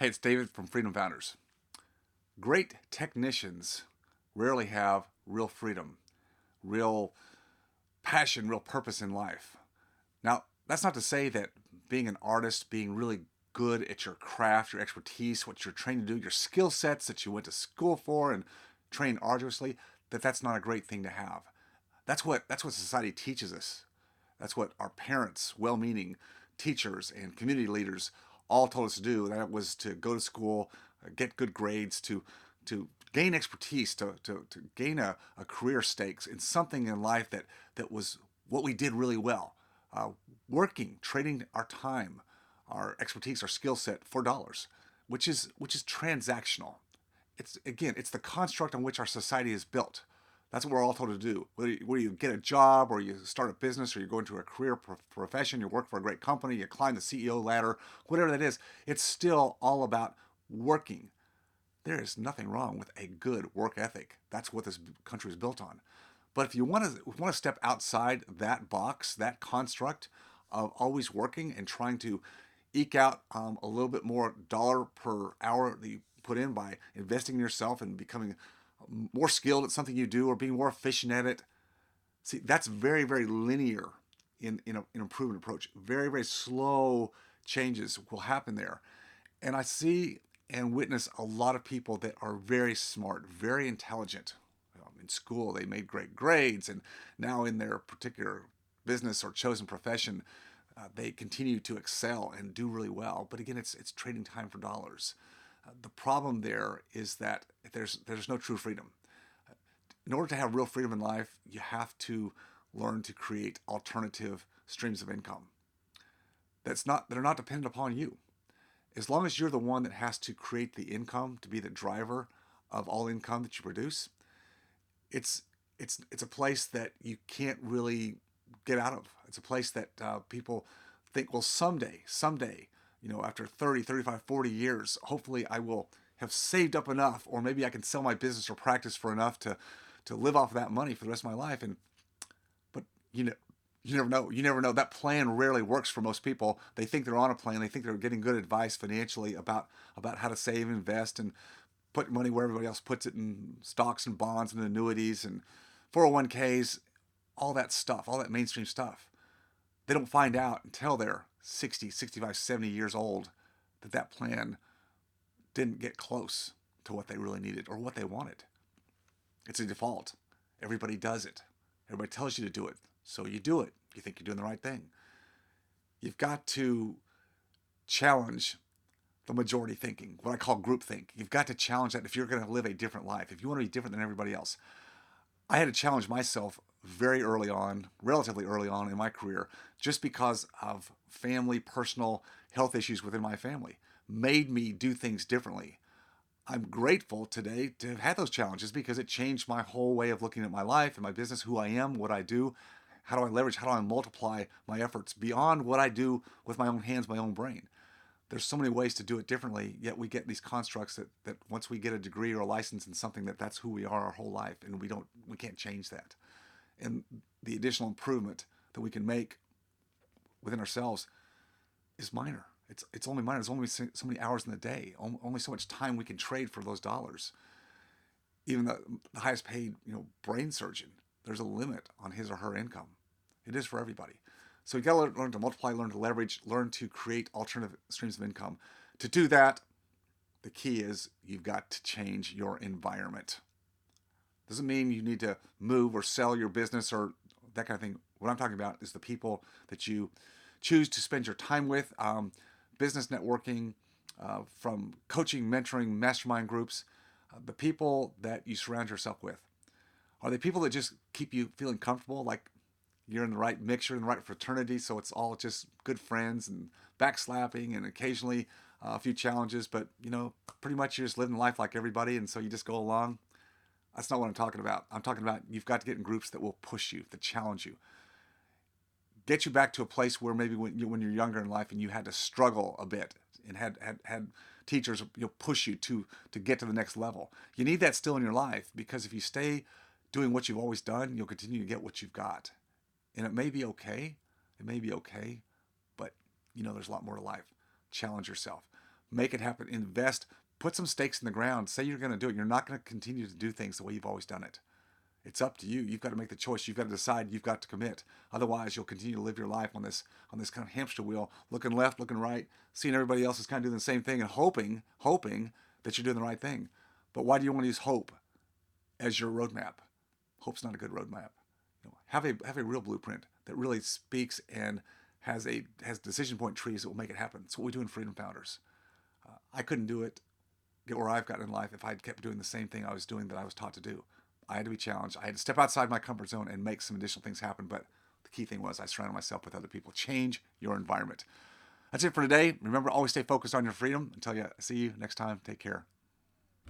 Hey, it's David from Freedom Founders. Great technicians rarely have real freedom, real passion, real purpose in life. Now, that's not to say that being an artist, being really good at your craft, your expertise, what you're trained to do, your skill sets that you went to school for and trained arduously, that's not a great thing to have. That's what society teaches us. That's what our parents, well-meaning teachers and community leaders all told us to do. That was to go to school, get good grades, to gain expertise, to gain a career stakes in something in life that was what we did really well. Uh, Working, trading our time, our expertise, our skill set for dollars, which is transactional. It's the construct on which our society is built. That's what we're all told to do. Whether you get a job or you start a business or you go into a career profession, you work for a great company, you climb the CEO ladder, whatever that is, it's still all about working. There is nothing wrong with a good work ethic. That's what this country is built on. But if you want to step outside that box, that construct of always working and trying to eke out a little bit more dollar per hour that you put in by investing in yourself and becoming more skilled at something you do or being more efficient at it, see, that's very, very linear in an improvement approach. Very, very slow changes will happen there. And I see and witness a lot of people that are very smart, very intelligent. In school, they made great grades, and now in their particular business or chosen profession, they continue to excel and do really well. But again, it's trading time for dollars. The problem there is that there's no true freedom. In order to have real freedom in life, you have to learn to create alternative streams of income that are not dependent upon you. As long as you're the one that has to create the income, to be the driver of all income that you produce, it's it's a place that you can't really get out of. It's a place that people think, well, someday, after 30, 35, 40 years, hopefully I will have saved up enough, or maybe I can sell my business or practice for enough to live off of that money for the rest of my life. But you know, you never know. You never know. That plan rarely works for most people. They think they're on a plan. They think they're getting good advice financially about how to save, invest, and put money where everybody else puts it in stocks and bonds and annuities and 401ks, all that stuff, all that mainstream stuff. They don't find out until they're 60, 65, 70 years old that plan didn't get close to what they really needed or what they wanted. It's a default. Everybody does it. Everybody tells you to do it. So you do it. You think you're doing the right thing. You've got to challenge the majority thinking, what I call group think. You've got to challenge that if you're going to live a different life, if you want to be different than everybody else. I had to challenge myself very early on, relatively early on in my career, just because of family, personal health issues within my family, made me do things differently. I'm grateful today to have had those challenges because it changed my whole way of looking at my life and my business, who I am, what I do, how do I leverage, how do I multiply my efforts beyond what I do with my own hands, my own brain. There's so many ways to do it differently, yet we get these constructs that once we get a degree or a license in something, that's who we are our whole life, and we can't change that. And the additional improvement that we can make within ourselves is minor. It's only minor. There's only so many hours in the day, only so much time we can trade for those dollars. Even the highest paid brain surgeon, there's a limit on his or her income. It is for everybody. So you got to learn to multiply, learn to leverage, learn to create alternative streams of income. To do that, the key is you've got to change your environment. Doesn't mean you need to move or sell your business or that kind of thing. What I'm talking about is the people that you choose to spend your time with, business networking, from coaching, mentoring, mastermind groups, the people that you surround yourself with. Are they people that just keep you feeling comfortable, like you're in the right mix, you're in the right fraternity, so it's all just good friends and backslapping and occasionally a few challenges, but pretty much you're just living life like everybody, and so you just go along? That's not what I'm talking about. I'm talking about you've got to get in groups that will push you, that challenge you, get you back to a place where maybe when you're younger in life and you had to struggle a bit and had teachers push you to get to the next level. You need that still in your life, because if you stay doing what you've always done, you'll continue to get what you've got. And it may be okay. It may be okay, but there's a lot more to life. Challenge yourself. Make it happen. Invest. Put some stakes in the ground. Say you're going to do it. You're not going to continue to do things the way you've always done it. It's up to you. You've got to make the choice. You've got to decide. You've got to commit. Otherwise, you'll continue to live your life on this kind of hamster wheel, looking left, looking right, seeing everybody else is kind of doing the same thing, and hoping that you're doing the right thing. But why do you want to use hope as your roadmap? Hope's not a good roadmap. Have a real blueprint that really speaks and has decision point trees that will make it happen. That's what we do in Freedom Founders. I couldn't do it, get where I've gotten in life if I'd kept doing the same thing I was doing that I was taught to do. I had to be challenged. I had to step outside my comfort zone and make some additional things happen. But the key thing was I surrounded myself with other people. Change your environment. That's it for today. Remember, always stay focused on your freedom. Until I see you next time, take care.